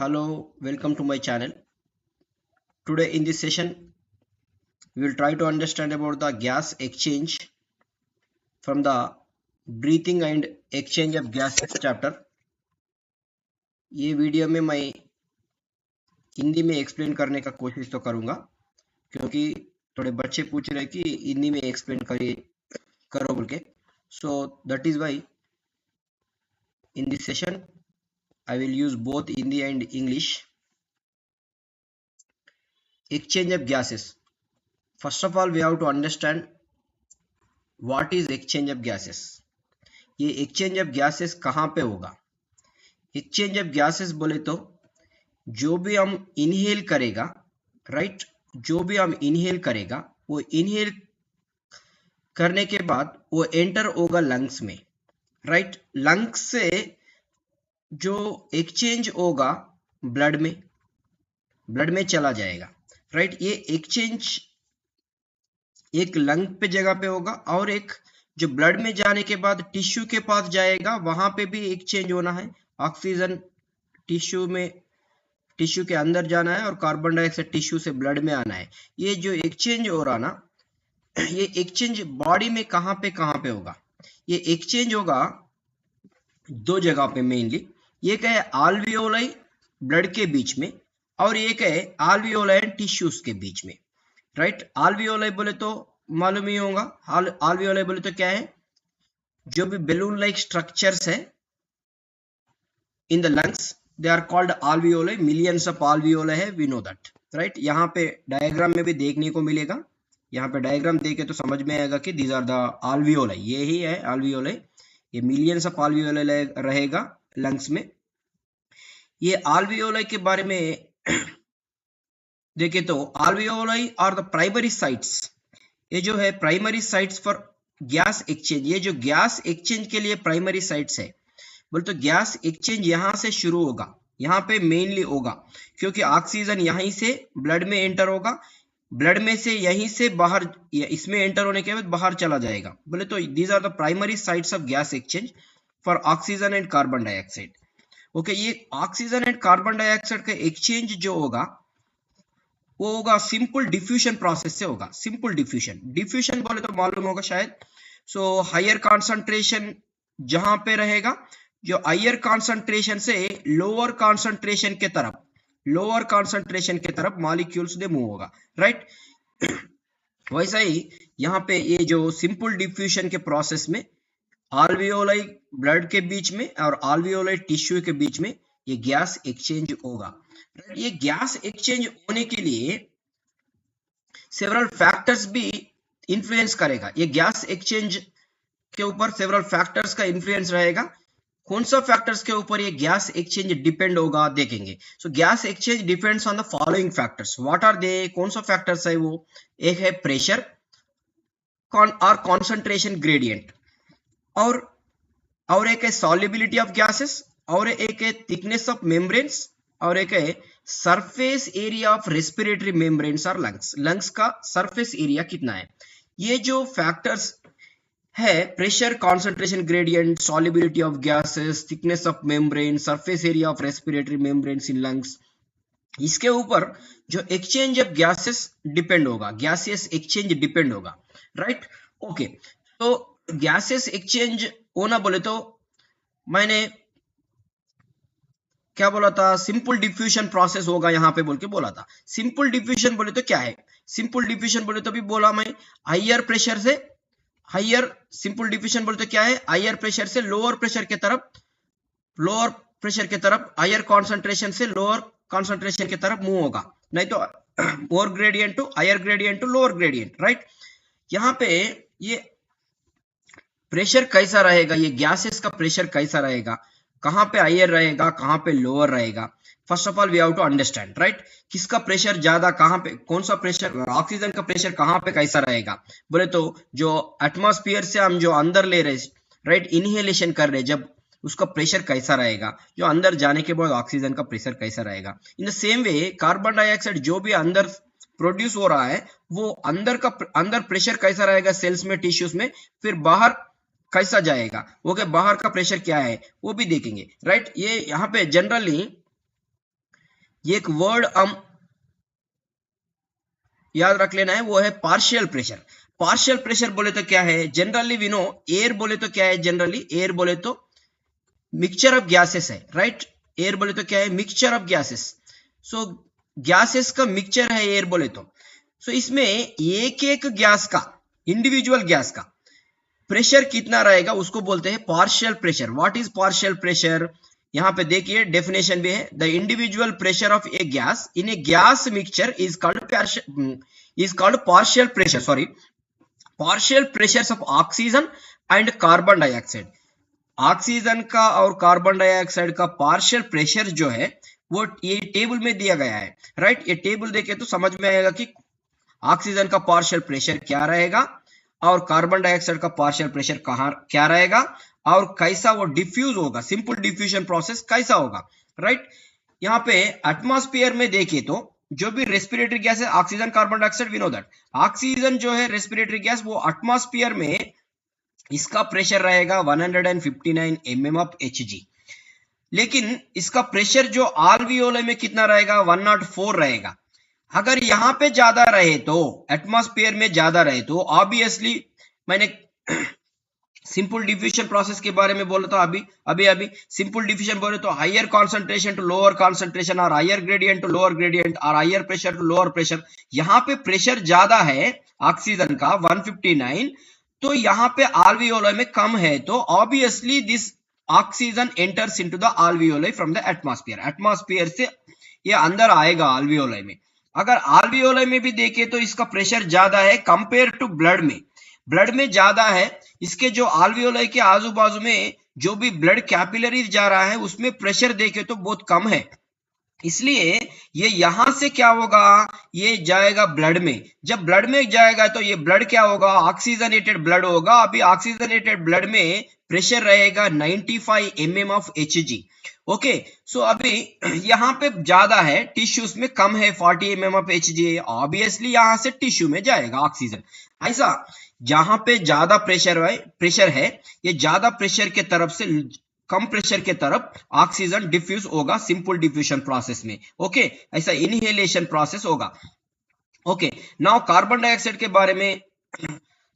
Hello, welcome to my channel. Today in this session, we will try to understand about the gas exchange from the breathing and exchange of gases chapter. ये video में मैं हिंदी में explain करने का कोशिश तो करूंगा क्योंकि थोड़े बच्चे पूछ रहे कि हिंदी में एक्सप्लेन करो बोल के. So that is why in this session I will use both Hindi and English. Exchange of gases. First of all, we have to understand what is exchange of gases. ये एक्सचेंज ऑफ गैसेस कहाँ पे होगा? Exchange of gases बोले तो जो भी हम inhale करेगा, राइट, जो भी हम इनहेल करेगा वो इनहेल करने के बाद वो एंटर होगा लंग्स में, राइट. लंग्स से जो एक्सचेंज होगा ब्लड में चला जाएगा, राइट. ये एक्सचेंज एक लंग पे जगह पे होगा और एक जो ब्लड में जाने के बाद टिश्यू के पास जाएगा, वहां पे भी एक्सचेंज होना है. ऑक्सीजन टिश्यू के अंदर जाना है और कार्बन डाइऑक्साइड टिश्यू से ब्लड में आना है. ये जो एक्सचेंज हो रहा ना, ये एक्सचेंज बॉडी में कहां पे होगा? ये एक्सचेंज होगा दो जगह पे मेनली. एक है आल्वियोलाई ब्लड के बीच में और एक है आल्वियोलाई टिश्यूज के बीच में, राइट. आल्वियोलाई बोले तो मालूम ही होगा. आल्वियोलाई बोले तो क्या है? जो भी बेलून लाइक स्ट्रक्चर्स है in the lungs, they are called alveoli. Millions of alveoli है, वी नो दैट, राइट. यहाँ पे डायग्राम में भी देखने को मिलेगा. यहाँ पे डायग्राम देखे तो समझ में आएगा कि दीज आर द आल्वियोलाई. ये ही है आल्वियोलाई. ये मिलियंस ऑफ आल्वियोलाई रहेगा लंग्स में. ये आल्वियोलाई के बारे में देखे तो आल्वियोलाई आर द प्राइमरी साइट्स. ये जो है primary sites for gas exchange. ये जो गैस एक्सचेंज के लिए प्राइमरी साइट्स है बोले तो गैस एक्सचेंज यहां से शुरू होगा, यहाँ पे मेनली होगा क्योंकि ऑक्सीजन यहीं से ब्लड में एंटर होगा, ब्लड में से यहीं से बाहर इसमें एंटर होने के बाद बाहर चला जाएगा. बोले तो these are the primary sites of gas exchange for oxygen and carbon dioxide. Okay, ये ऑक्सीजन एंड कार्बन डाइऑक्साइड का एक्सचेंज जो होगा वो होगा सिंपल डिफ्यूजन प्रोसेस से होगा. सिंपल डिफ्यूजन बोले तो मालूम होगा शायद. सो हायर कॉन्सेंट्रेशन जहां पे रहेगा, जो हायर कॉन्सेंट्रेशन से लोअर कॉन्सेंट्रेशन के तरफ मॉलिक्यूल्स दे मूव होगा, राइट. वैसा ही यहाँ पे ये जो सिंपल डिफ्यूजन के प्रोसेस में आल्वियोलाई ब्लड के बीच में और आल्वियोलाई टिश्यू के बीच में ये गैस एक्सचेंज होगा. ये गैस एक्सचेंज होने के लिए सेवरल फैक्टर्स भी इन्फ्लुएंस करेगा. ये गैस एक्सचेंज के ऊपर सेवरल फैक्टर्स का इन्फ्लुएंस रहेगा. कौन सा फैक्टर्स के ऊपर ये गैस एक्सचेंज डिपेंड होगा देखेंगे. So gas exchange depends on the following factors. What are they? कौन सा फैक्टर्स है वो? एक है प्रेशर और कॉन्सेंट्रेशन ग्रेडियंट, और एक है सॉल्युबिलिटी ऑफ गैसेस, और एक है थिकनेस ऑफ मेम्ब्रेन्स, और एक है surface area of respiratory membranes और लंग्स का सरफेस एरिया कितना है. ये जो फैक्टर्स है, pressure, concentration gradient, solubility of gases, thickness of membrane, surface area of respiratory membranes in lungs, इसके ऊपर जो एक्सचेंज ऑफ गैसेस डिपेंड होगा, गैसियस एक्सचेंज डिपेंड होगा, राइट. ओके, तो गैसेस एक्सचेंज होना बोले तो मैंने क्या बोला था? सिंपल डिफ्यूजन प्रोसेस होगा यहाँ पे बोल के बोला था. सिंपल डिफ्यूजन बोले तो क्या है? सिंपल डिफ्यूजन बोले तो भी बोला मैं, हायर प्रेशर से हायर, सिंपल डिफ्यूजन बोले तो क्या है? हायर प्रेशर से लोअर प्रेशर के तरफ, हायर कॉन्सेंट्रेशन से लोअर कॉन्सेंट्रेशन के तरफ मूव होगा, नहीं तो more gradient to higher gradient to lower gradient, right. यहाँ पे ये प्रेशर कैसा रहेगा, ये गैसेस का प्रेशर कैसा रहेगा, कहां पे हायर रहेगा, कहां पे लोअर रहेगा. First of all we have to understand, right. किसका प्रेशर ज्यादा, कहां पे, कौन सा प्रेशर, ऑक्सीजन का प्रेशर कहां पे कैसा रहेगा बोले तो जो एटमॉस्फेयर से हम जो अंदर ले रहे, राइट, इनहेलेशन कर रहे, जब उसका प्रेशर कैसा रहेगा, जो अंदर जाने के बाद ऑक्सीजन का प्रेशर कैसा रहेगा. In the same way carbon dioxide जो भी अंदर प्रोड्यूस हो रहा है वो अंदर प्रेशर कैसा रहेगा सेल्स में, टिश्यूज में, फिर बाहर कैसा जाएगा, ओके, बाहर का प्रेशर क्या है वो भी देखेंगे, राइट. ये यहाँ पे जनरली ये एक वर्ड हम याद रख लेना है, वो है पार्शियल प्रेशर। पार्शियल प्रेशर बोले तो क्या है, जनरली वी नो एयर बोले तो क्या है, जनरली एयर बोले तो मिक्सचर ऑफ गैसेस है, राइट। एयर बोले तो क्या है, mixture of gases. So gases का मिक्सचर है एयर बोले तो। सो इसमें एक एक गैस का, इंडिविजुअल गैस का प्रेशर कितना रहेगा उसको बोलते हैं partial pressure. What is partial pressure, यहां पे देखिए डेफिनेशन भी है, the individual pressure of A gas in A gas mixture is called partial pressure, sorry, partial pressures of oxygen and carbon dioxide. Oxygen का और कार्बन डाइऑक्साइड का partial pressure जो है वो ये टेबल में दिया गया है, राइट। ये टेबल देखे तो समझ में आएगा कि ऑक्सीजन का पार्शियल प्रेशर क्या रहेगा और कार्बन डाइऑक्साइड का पार्शियल प्रेशर कहाँ क्या रहेगा और कैसा वो डिफ्यूज होगा, सिंपल डिफ्यूजन प्रोसेस कैसा होगा, राइट। यहाँ पे एटमॉस्फेयर में देखिए तो जो भी रेस्पिरेटरी गैस है, oxygen carbon dioxide, we know that oxygen जो है रेस्पिरेटरी गैस, वो एटमॉस्फेयर में इसका प्रेशर रहेगा 159 mm ऑफ Hg, लेकिन इसका प्रेशर जो आल्वियोले में कितना रहेगा, 104 रहेगा। अगर यहाँ पे ज्यादा रहे तो, एटमॉस्फेयर में ज्यादा रहे तो ऑब्वियसली, मैंने सिंपल डिफ्यूजन प्रोसेस के बारे में बोला था अभी सिंपल डिफ्यूजन बोले तो higher concentration to lower concentration और higher gradient to lower gradient और higher pressure to lower pressure. यहाँ पे प्रेशर ज्यादा है ऑक्सीजन का 159, तो यहाँ पे आल्वियोलाई में कम है, तो obviously this oxygen enters into the alveoli from the atmosphere. Atmosphere से ये अंदर आएगा आल्वियोलाई में। अगर आल्वियोलाई में भी देखे तो इसका प्रेशर ज्यादा है कंपेयर टू ब्लड में, ब्लड में ज्यादा है। इसके जो आल्वियोलाई के आजू बाजू में जो भी ब्लड कैपिलरीज जा रहा है उसमें प्रेशर देखे तो बहुत कम है, इसलिए ये यहां से क्या होगा, ये जाएगा ब्लड में। जब ब्लड में जाएगा तो ये ब्लड क्या होगा, ऑक्सीजनेटेड ब्लड होगा। अभी ऑक्सीजनेटेड ब्लड में प्रेशर रहेगा 95 mm ऑफ Hg। ओके, सो अभी यहाँ पे ज्यादा है, टिश्यूज में कम है 40 mm ऑफ Hg, ऑब्वियसली यहां से टिश्यू में जाएगा ऑक्सीजन। ऐसा जहां पे ज्यादा प्रेशर है ये ज्यादा प्रेशर के तरफ से कम प्रेशर के तरफ ऑक्सीजन डिफ्यूज होगा सिंपल डिफ्यूजन प्रोसेस में। ओके, ऐसा इनहेलेशन प्रोसेस होगा। ओके, नाउ कार्बन डाइऑक्साइड के बारे में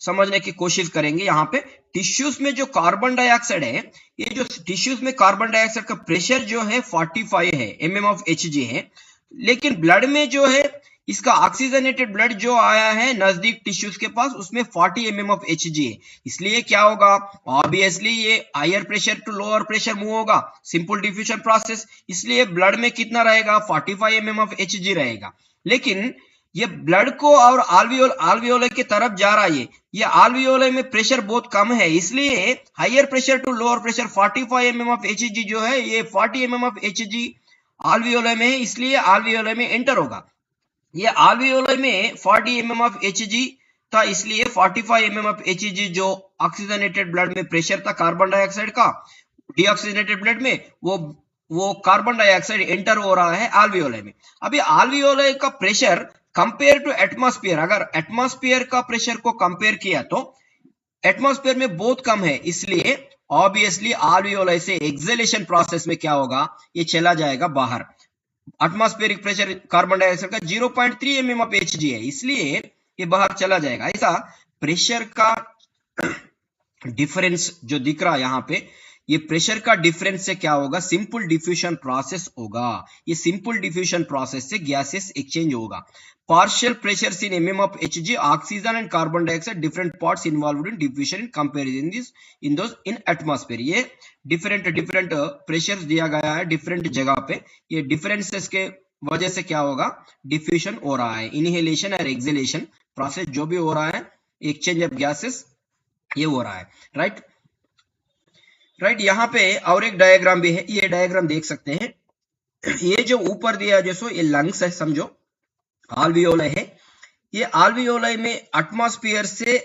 समझने की कोशिश करेंगे। यहाँ पे टिश्यूज में जो कार्बन डाइऑक्साइड है, ये जो टिश्यूज में कार्बन डाइऑक्साइड का प्रेशर जो है 45 है mm ऑफ Hg है, लेकिन ब्लड में जो है इसका ऑक्सीजनेटेड ब्लड जो आया है नजदीक टिश्यूज के पास उसमें 40 mm ऑफ Hg है, इसलिए क्या होगा, ऑब्वियसली ये higher pressure to lower pressure move होगा, सिंपल डिफ्यूजन प्रोसेस, इसलिए ब्लड में कितना रहेगा 45 mm ऑफ Hg रहेगा। लेकिन ये ब्लड को और आल्वियोलाई की तरफ जा रहा है, ये आल्वियोलाई में प्रेशर बहुत कम है, इसलिए higher pressure to lower pressure 45 mm of Hg जो है ये 40 mm ऑफ Hg आल्वियोलाई में है, इसलिए आल्वियोलाई में एंटर होगा। ये आल्वियोलाई में 40 mm ऑफ Hg था, इसलिए 45 mm ऑफ Hg जो ऑक्सीजनेटेड ब्लड में प्रेशर था कार्बन डाइऑक्साइड का डीऑक्सीजनेटेड ब्लड में, वो कार्बन डाइऑक्साइड एंटर हो रहा है आल्वियोलाई में। अभी आल्वियोलाई का प्रेशर कंपेयर टू एटमॉस्फेयर, अगर एटमॉस्फेयर का प्रेशर को कंपेयर किया तो एटमॉस्फेयर में बहुत कम है, इसलिए ऑब्वियसली आल्वियोलाई से एक्सेलेशन प्रोसेस में क्या होगा, ये चला जाएगा बाहर। एटमॉस्फेरिक प्रेशर कार्बन डाइऑक्साइड का 0.3 mm ऑफ Hg है, इसलिए ये बाहर चला जाएगा। ऐसा प्रेशर का डिफरेंस जो दिख रहा है यहाँ पे, ये प्रेशर का डिफरेंस से क्या होगा, सिंपल डिफ्यूजन प्रोसेस होगा। ये सिंपल डिफ्यूजन प्रोसेस से गैसेस एक्सचेंज होगा। Partial pressures in mm of Hg, oxygen and carbon dioxide different parts involved in diffusion in comparison this in those in atmosphere. ये different pressures दिया गया है different जगह पे, ये डिफरेंसेस के वजह से क्या होगा, डिफ्यूजन हो रहा है, इनहेलेशन और एक्सहेलेशन प्रोसेस जो भी हो रहा है, एक्सचेंज ऑफ गैसेस ये हो रहा है, राइट। यहाँ पे और एक डायग्राम भी है, ये डायग्राम देख सकते हैं। ये जो ऊपर दिया जैसो ये लंग्स है, समझो आल्वियोलाई है, ये आल्वियोलाई में एटमॉस्फेयर से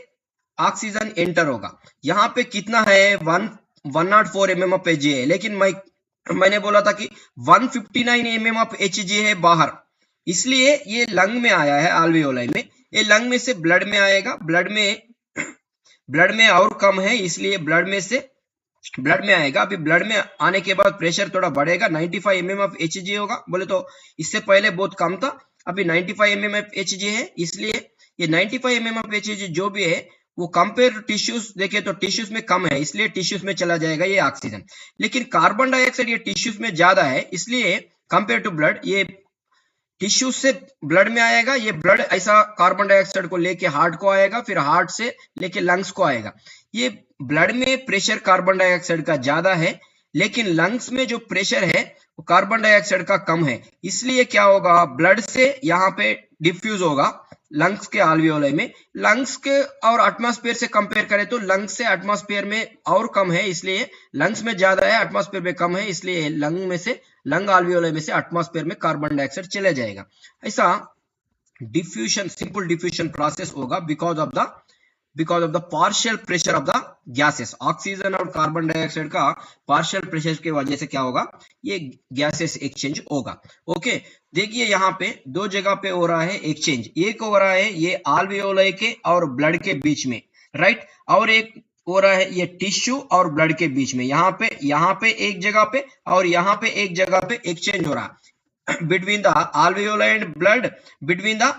ऑक्सीजन एंटर होगा। यहाँ पे कितना है 104 mm ऑफ Hg है, लेकिन मैंने बोला था कि 159 mm ऑफ Hg है बाहर, इसलिए ये लंग में आया है आल्वियोलाई में। ये लंग में से ब्लड में आएगा, ब्लड में और कम है, इसलिए ब्लड में से ब्लड में आएगा। अभी ब्लड में आने के बाद प्रेशर थोड़ा बढ़ेगा, 95 mm ऑफ Hg होगा। बोले तो इससे पहले बहुत कम था, अभी 95 mm ऑफ Hg है। इसलिए ये 95 mm ऑफ Hg जो भी है वो कंपेयर टू टिश्यूज देखे तो टिश्यूज में कम है, इसलिए टिश्यूज में चला जाएगा ये ऑक्सीजन। लेकिन कार्बन डाइऑक्साइड ये टिश्यूज में ज्यादा है, इसलिए कंपेयर टू ब्लड ये टिश्यू से ब्लड में आएगा। ये ब्लड ऐसा कार्बन डाइऑक्साइड को लेके हार्ट को आएगा, फिर हार्ट से लेके लंग्स को आएगा। ये ब्लड में प्रेशर कार्बन डाइऑक्साइड का ज्यादा है, लेकिन लंग्स में जो प्रेशर है वो कार्बन डाइऑक्साइड का कम है। इसलिए क्या होगा, ब्लड से यहाँ पे डिफ्यूज होगा लंग्स के आल्वियोलाई में। लंग्स के और एटमॉस्फेयर से कंपेयर करें तो लंग्स से एटमॉस्फेयर में और कम है, इसलिए लंग्स में ज्यादा है, एटमॉस्फेयर में कम है, इसलिए लंग आल्वियोलाई में से एटमॉस्फेयर में कार्बन डाइऑक्साइड चले जाएगा। ऐसा डिफ्यूजन, सिंपल डिफ्यूजन प्रोसेस होगा because of the partial pressure of the gases. Oxygen और कार्बन डाइऑक्साइड का पार्शियल प्रेशर की वजह से क्या होगा, ये गैसेस एक्सचेंज होगा। ओके, देखिए यहाँ पे दो जगह पे हो रहा है एक्सचेंज। एक हो रहा है ये आल्वियोलाई के और ब्लड के बीच में, राइट, और एक हो रहा है ये टिश्यू और ब्लड के बीच में। यहाँ पे एक जगह पे और यहाँ पे एक जगह पे एक्सचेंज हो रहा है between the alveoli and blood, between the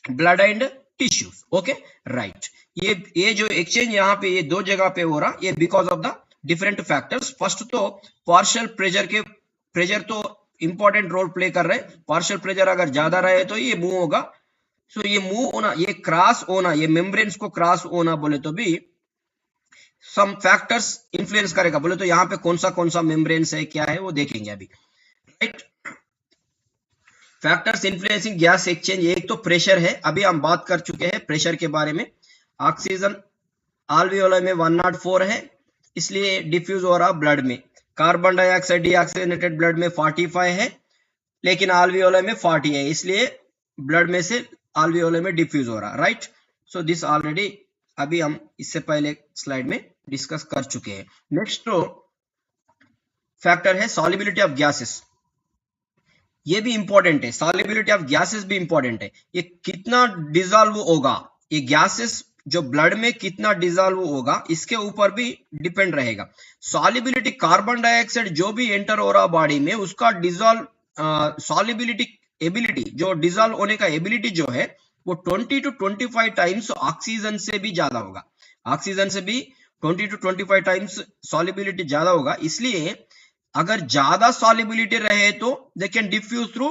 blood and tissues. Okay, right. ये जो एक्सचेंज यहाँ पे ये दो जगह पे हो रहा, ये because of the different factors. First तो पार्शियल प्रेशर तो इंपॉर्टेंट रोल प्ले कर रहे हैं। पार्शियल प्रेशर अगर ज्यादा रहे तो ये मूव होगा। सो ये मूव होना, ये क्रॉस होना, ये मेम्ब्रेन्स को क्रॉस होना बोले तो भी सम फैक्टर्स इन्फ्लुएंस करेगा। बोले तो यहाँ पे कौन सा मेम्ब्रेन्स है, क्या है, वो देखेंगे अभी, right. Factors influencing gas exchange, एक तो प्रेशर है, अभी हम बात कर चुके हैं प्रेशर के बारे में। ऑक्सीजन आल्वियोलाई में 104 है, इसलिए डिफ्यूज हो रहा ब्लड में। कार्बन डाइऑक्साइड डीऑक्सीजनेटेड ब्लड में 45 है, लेकिन आल्वियोलाई में 40 है, इसलिए ब्लड में से आल्वियोलाई में डिफ्यूज हो रहा, राइट। सो दिस ऑलरेडी अभी हम इससे पहले स्लाइड में डिस्कस कर चुके हैं। नेक्स्ट फैक्टर है सॉल्युबिलिटी ऑफ गैसेस। ये भी इंपॉर्टेंट है, सॉल्युबिलिटी ऑफ गैसेस भी इंपॉर्टेंट है। ये कितना डिसॉल्व होगा, ये गैसेस जो ब्लड में कितना डिसॉल्व होगा, इसके ऊपर भी डिपेंड रहेगा। सॉल्युबिलिटी, कार्बन डाइऑक्साइड जो भी एंटर हो रहा बॉडी में, उसका डिसॉल्व सॉल्युबिलिटी एबिलिटी, जो डिसॉल्व होने का एबिलिटी जो है वो 20 to 25 टाइम्स ऑक्सीजन से भी ज्यादा होगा। ऑक्सीजन से भी 20 to 25 टाइम्स सॉल्युबिलिटी ज्यादा होगा। इसलिए अगर ज्यादा सॉल्युबिलिटी रहे तो they can diffuse through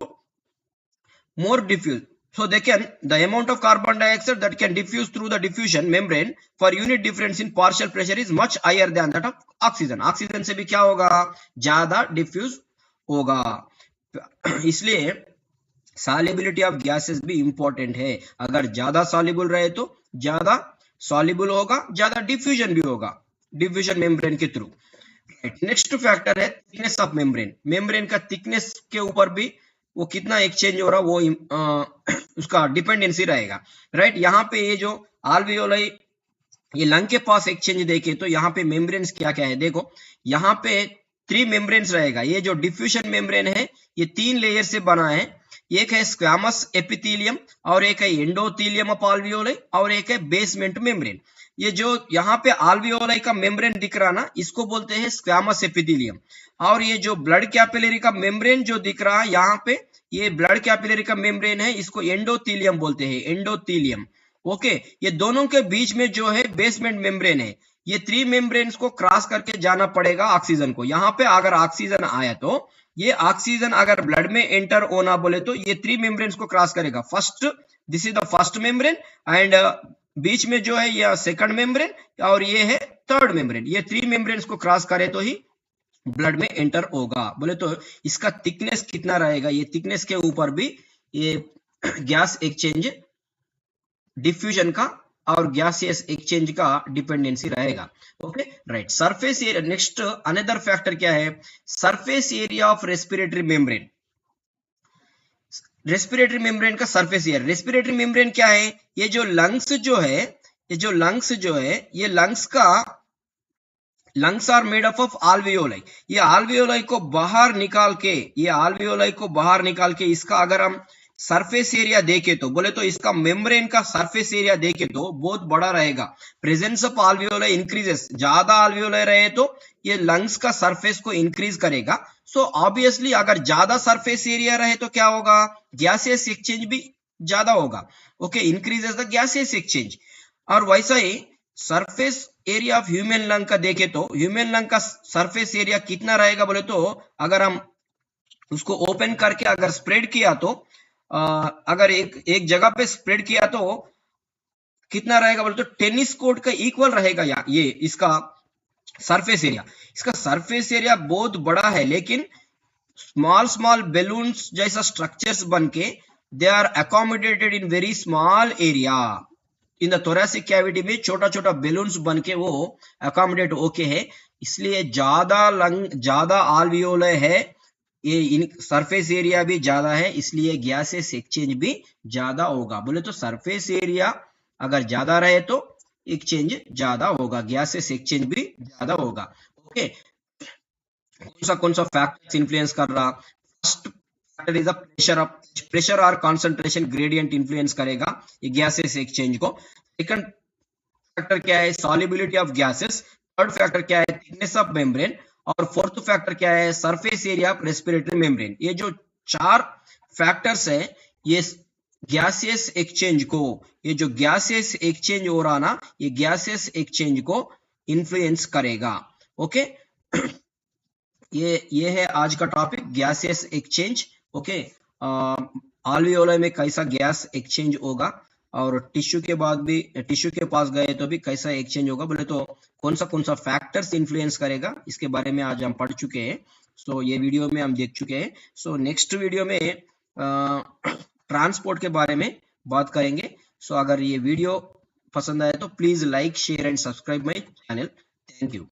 more diffuse, so they can, the amount of carbon dioxide that can diffuse through the diffusion membrane for unit difference in partial pressure is much higher than that of oxygen. Oxygen से भी क्या होगा, ज्यादा diffuse होगा। इसलिए solubility of gases भी important है। अगर ज्यादा सॉल्युबल रहे तो ज्यादा सॉल्युबल होगा, ज्यादा डिफ्यूजन भी होगा डिफ्यूजन मेम्ब्रेन के थ्रू। नेक्स्ट फैक्टर है थिकनेस ऑफ मेम्ब्रेन। मेम्ब्रेन का थिकनेस के ऊपर भी वो कितना एक्सचेंज हो रहा, वो उसका डिपेंडेंसी रहेगा, राइट। यहाँ पे ये जो आल्वियोलाई, ये लंग के पास एक्सचेंज देखे तो यहाँ पे मेम्ब्रेन्स क्या क्या है, देखो यहाँ पे 3 मेम्ब्रेन्स रहेगा। ये जो डिफ्यूजन मेम्ब्रेन है ये 3 लेयर से बना है। एक है स्क्वैमस एपिथेलियम, और एक है एंडोथेलियम ऑफ आल्वियोलाई, और एक है बेसमेंट मेम्ब्रेन। ये जो यहाँ पे आल्वियोलाई का मेम्ब्रेन दिख रहा ना, इसको बोलते हैं स्क्वैमस एपिथेलियम। और ये जो ब्लड कैपिलरी का मेम्ब्रेन जो दिख रहा है यहाँ पे, ये ब्लड कैपिलरी का मेम्ब्रेन है, इसको एंडोथेलियम बोलते हैं, एंडोथेलियम। ओके, ये दोनों के बीच में जो है बेसमेंट मेम्ब्रेन है। ये 3 मेम्ब्रेन्स को क्रॉस करके जाना पड़ेगा ऑक्सीजन को। यहाँ पे अगर ऑक्सीजन आया तो ये ऑक्सीजन अगर ब्लड में एंटर होना बोले तो ये 3 मेम्ब्रेन्स को क्रॉस करेगा। First, this is the first membrane, and बीच में जो है ये सेकंड मेम्ब्रेन, और ये है थर्ड मेम्ब्रेन। ये 3 मेम्ब्रेन्स को क्रॉस करे तो ही ब्लड में एंटर होगा। बोले तो इसका थिकनेस कितना रहेगा, ये थिकनेस के ऊपर भी ये गैस एक्सचेंज, डिफ्यूजन का और गैसियस एक्सचेंज का डिपेंडेंसी रहेगा। Okay, right. Surface area, next another factor क्या है, surface area of respiratory membrane. Respiratory membrane का सरफेस एरिया, रेस्पिरेटरी मेम्ब्रेन क्या है, ये जो लंग्स जो है, ये lungs are made up of alveoli. ये आल्वियोलाई को बाहर निकाल के, इसका अगर हम सरफेस एरिया देखे तो बोले तो इसका मेम्ब्रेन का सरफेस एरिया देखे तो बहुत बड़ा रहेगा। प्रेजेंस ऑफ alveoli इंक्रीजेस, ज्यादा alveoli रहे तो ये लंग्स का सरफेस को इंक्रीज करेगा। सो ऑब्वियसली अगर ज्यादा सरफेस एरिया रहे तो क्या होगा, गैसियस एक्सचेंज भी ज्यादा होगा। Okay, increases the gaseous exchange. और वैसा ही surface area of human lung का देखे तो ह्यूमन लंग का सरफेस एरिया कितना रहेगा बोले तो अगर हम उसको ओपन करके अगर स्प्रेड किया तो अगर एक जगह पे स्प्रेड किया तो कितना रहेगा बोले तो टेनिस कोर्ट का इक्वल रहेगा। ये इसका सरफेस एरिया, इसका सरफेस एरिया बहुत बड़ा है, लेकिन स्मॉल स्मॉल बेलून्स जैसा स्ट्रक्चर्स बनके they are accommodated in very small area. In the thoracic cavity में छोटा छोटा बेलून्स बनके वो अकोमोडेट ओके है, इसलिए ज्यादा alveoli है, ये सरफेस एरिया भी ज्यादा है, इसलिए गैसेस एक्सचेंज भी ज्यादा होगा। बोले तो सरफेस एरिया अगर ज्यादा रहे तो एक्सचेंज ज्यादा होगा, गैसेस एक्सचेंज भी ज्यादा होगा। ओके, कौन सा फैक्टर्स इन्फ्लुएंस कर रहा, first factor is the pressure और कंसंट्रेशन ग्रेडियंट इन्फ्लुएंस करेगा ये गैसेस एक्सचेंज को। सेकंड फैक्टर क्या है, solubility of gases. Third factor क्या है, थिकनेस ऑफ मेम्ब्रेन। और फोर्थ फैक्टर क्या है, surface area of respiratory membrane. ये जो चार फैक्टर्स है ये गैसियस एक्सचेंज को, ये जो गैसियस एक्सचेंज हो रहा ना, ये गैसियस एक्सचेंज को इन्फ्लुएंस करेगा। ओके, ये है आज का topic, gaseous exchange. Okay, alveoli में कैसा गैस एक्सचेंज होगा और टिश्यू के बाद भी, टिश्यू के पास गए तो भी कैसा एक्सचेंज होगा, बोले तो कौन सा फैक्टर्स इन्फ्लुएंस करेगा, इसके बारे में आज हम पढ़ चुके हैं। सो ये वीडियो में हम देख चुके हैं। सो नेक्स्ट वीडियो में ट्रांसपोर्ट के बारे में बात करेंगे। सो अगर ये वीडियो पसंद आए तो please like, share and subscribe my channel. Thank you.